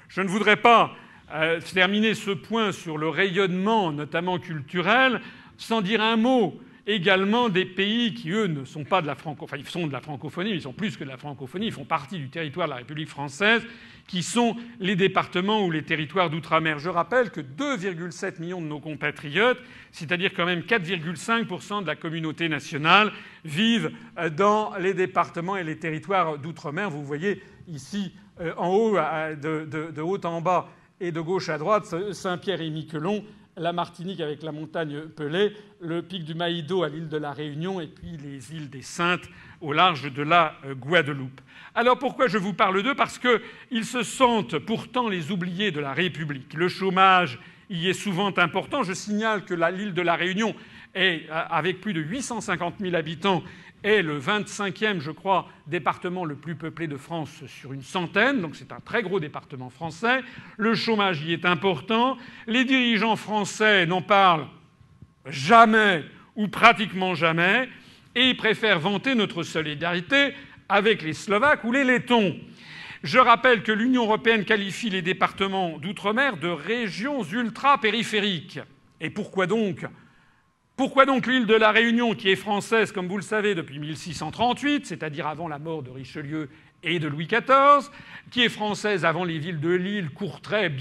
Je ne voudrais pas terminer ce point sur le rayonnement, notamment culturel, sans dire un mot également des pays qui, eux, ne sont pas de la francophonie. Enfin, ils sont de la francophonie, mais ils sont plus que de la francophonie. Ils font partie du territoire de la République française, qui sont les départements ou les territoires d'outre-mer. Je rappelle que 2,7 millions de nos compatriotes, c'est-à-dire quand même 4,5% de la communauté nationale, vivent dans les départements et les territoires d'outre-mer. Vous voyez ici, en haut, de haut en bas et de gauche à droite, Saint-Pierre-et-Miquelon, la Martinique avec la montagne Pelée, le pic du Maïdo à l'île de la Réunion et puis les îles des Saintes au large de la Guadeloupe. Alors pourquoi je vous parle d'eux ? Parce qu'ils se sentent pourtant les oubliés de la République. Le chômage y est souvent important. Je signale que l'île de la Réunion est, avec plus de 850 000 habitants, est le 25e, je crois, département le plus peuplé de France sur une centaine. Donc c'est un très gros département français. Le chômage y est important. Les dirigeants français n'en parlent jamais ou pratiquement jamais. Et ils préfèrent vanter notre solidarité avec les Slovaques ou les Lettons. Je rappelle que l'Union européenne qualifie les départements d'outre-mer de régions ultra-périphériques. Et pourquoi donc ? Pourquoi donc l'île de la Réunion, qui est française, comme vous le savez, depuis 1638, c'est-à-dire avant la mort de Richelieu et de Louis XIV, qui est française avant les villes de Lille, Courtrai,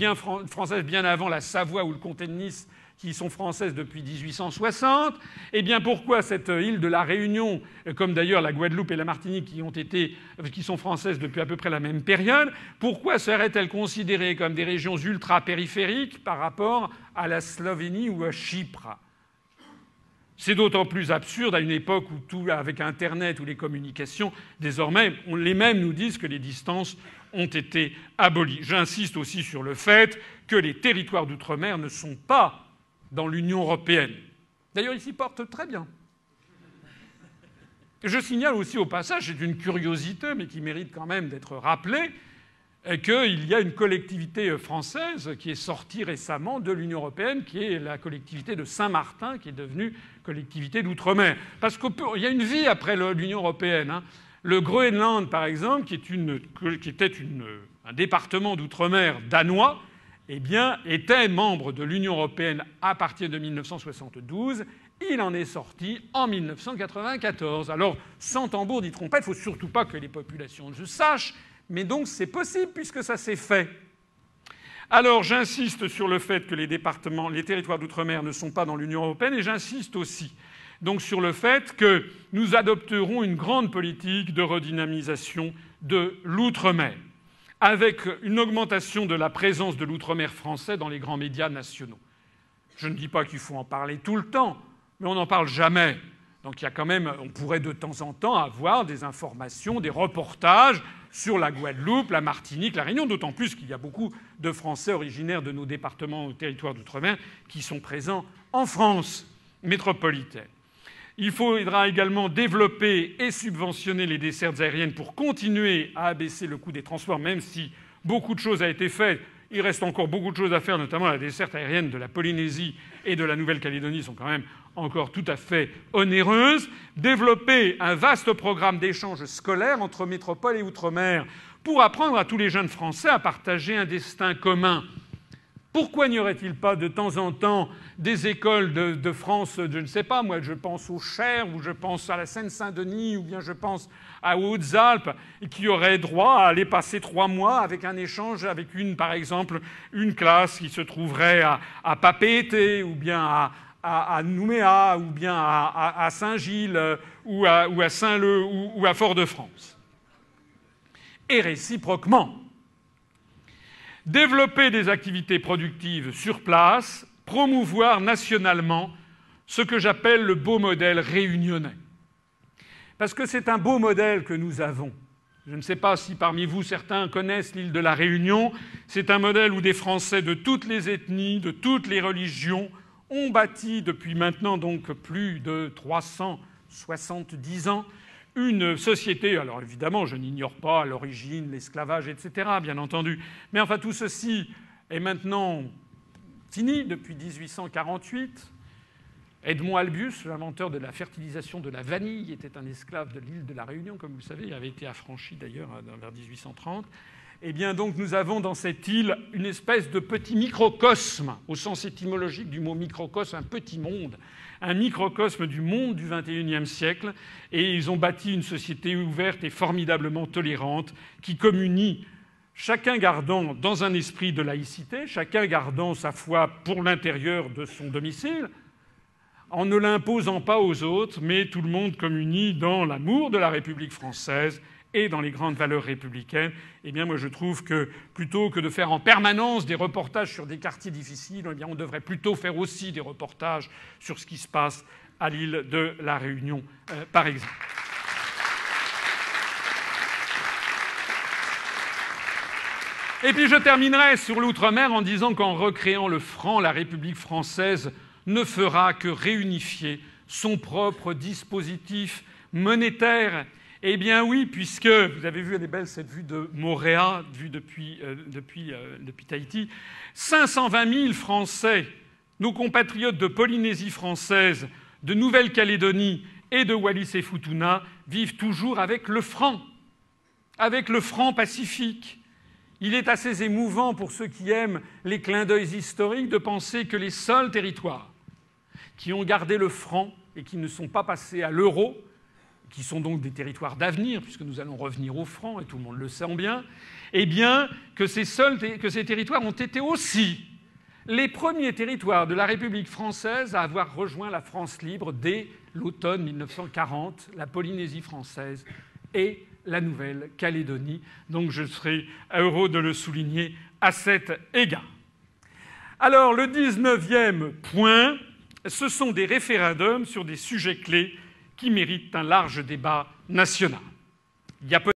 française bien avant la Savoie ou le comté de Nice, qui sont françaises depuis 1860. Eh bien, pourquoi cette île de la Réunion, comme d'ailleurs la Guadeloupe et la Martinique, qui sont françaises depuis à peu près la même période, pourquoi serait-elle considérée comme des régions ultra-périphériques par rapport à la Slovénie ou à Chypre ? C'est d'autant plus absurde à une époque où tout, avec Internet ou les communications, désormais, les mêmes nous disent que les distances ont été abolies. J'insiste aussi sur le fait que les territoires d'outre-mer ne sont pas dans l'Union européenne. D'ailleurs, ils s'y portent très bien. Je signale aussi au passage, c'est une curiosité, mais qui mérite quand même d'être rappelée, qu'il y a une collectivité française qui est sortie récemment de l'Union européenne, qui est la collectivité de Saint-Martin, qui est devenue collectivité d'outre-mer. Parce qu'il y a une vie après l'Union européenne. Hein. Le Groenland, par exemple, qui était un département d'outre-mer danois, eh bien, était membre de l'Union européenne à partir de 1972. Il en est sorti en 1994. Alors, sans tambour ni trompette, il ne faut surtout pas que les populations le sachent, mais donc c'est possible puisque ça s'est fait. Alors, j'insiste sur le fait que les territoires d'outre-mer ne sont pas dans l'Union européenne, et j'insiste aussi donc sur le fait que nous adopterons une grande politique de redynamisation de l'outre-mer, avec une augmentation de la présence de l'outre-mer français dans les grands médias nationaux. Je ne dis pas qu'il faut en parler tout le temps, mais on n'en parle jamais. Donc il y a quand même, on pourrait de temps en temps avoir des informations, des reportages sur la Guadeloupe, la Martinique, la Réunion, d'autant plus qu'il y a beaucoup de Français originaires de nos départements ou territoires d'outre-mer qui sont présents en France métropolitaine. Il faudra également développer et subventionner les dessertes aériennes pour continuer à abaisser le coût des transports, même si beaucoup de choses ont été faites. Il reste encore beaucoup de choses à faire, notamment la desserte aérienne de la Polynésie et de la Nouvelle-Calédonie sont quand même encore tout à fait onéreuses. Développer un vaste programme d'échanges scolaires entre métropole et outre-mer pour apprendre à tous les jeunes Français à partager un destin commun. Pourquoi n'y aurait-il pas de temps en temps des écoles de France, je ne sais pas, moi je pense au Cher, ou je pense à la Seine-Saint-Denis, ou bien je pense aux Hautes-Alpes, qui auraient droit à aller passer 3 mois avec un échange avec par exemple, une classe qui se trouverait à Papeete, ou bien à Nouméa, ou bien à Saint-Gilles, ou à Saint-Leu, ou à Fort-de-France. Et réciproquement. Développer des activités productives sur place, promouvoir nationalement ce que j'appelle le beau modèle réunionnais. Parce que c'est un beau modèle que nous avons. Je ne sais pas si parmi vous certains connaissent l'île de la Réunion. C'est un modèle où des Français de toutes les ethnies, de toutes les religions ont bâti depuis maintenant donc plus de 370 ans une société, alors évidemment, je n'ignore pas l'origine, l'esclavage, etc., bien entendu, mais enfin tout ceci est maintenant fini depuis 1848. Edmond Albius, l'inventeur de la fertilisation de la vanille, était un esclave de l'île de la Réunion, comme vous le savez, il avait été affranchi d'ailleurs vers 1830. Eh bien, donc, nous avons dans cette île une espèce de petit microcosme, au sens étymologique du mot microcosme, un petit monde, un microcosme du monde du XXIe siècle. Et ils ont bâti une société ouverte et formidablement tolérante qui communie, chacun gardant dans un esprit de laïcité, chacun gardant sa foi pour l'intérieur de son domicile, en ne l'imposant pas aux autres, mais tout le monde communie dans l'amour de la République française et dans les grandes valeurs républicaines. Eh bien, moi, je trouve que plutôt que de faire en permanence des reportages sur des quartiers difficiles, eh bien, on devrait plutôt faire aussi des reportages sur ce qui se passe à l'île de la Réunion, par exemple. Et puis je terminerai sur l'outre-mer en disant qu'en recréant le franc, la République française ne fera que réunifier son propre dispositif monétaire. Eh bien oui, puisque vous avez vu, elle est belle cette vue de Mooréa, vue depuis Tahiti, 520 000 Français, nos compatriotes de Polynésie française, de Nouvelle-Calédonie et de Wallis-et-Futuna, vivent toujours avec le franc pacifique. Il est assez émouvant pour ceux qui aiment les clins d'œil historiques de penser que les seuls territoires qui ont gardé le franc et qui ne sont pas passés à l'euro, qui sont donc des territoires d'avenir, puisque nous allons revenir au franc, et tout le monde le sait bien, eh bien, que ces territoires ont été aussi les premiers territoires de la République française à avoir rejoint la France libre dès l'automne 1940, la Polynésie française et la Nouvelle-Calédonie. Donc je serai heureux de le souligner à cet égard. Alors, le 19e point, ce sont des référendums sur des sujets clés qui méritent un large débat national. Il y a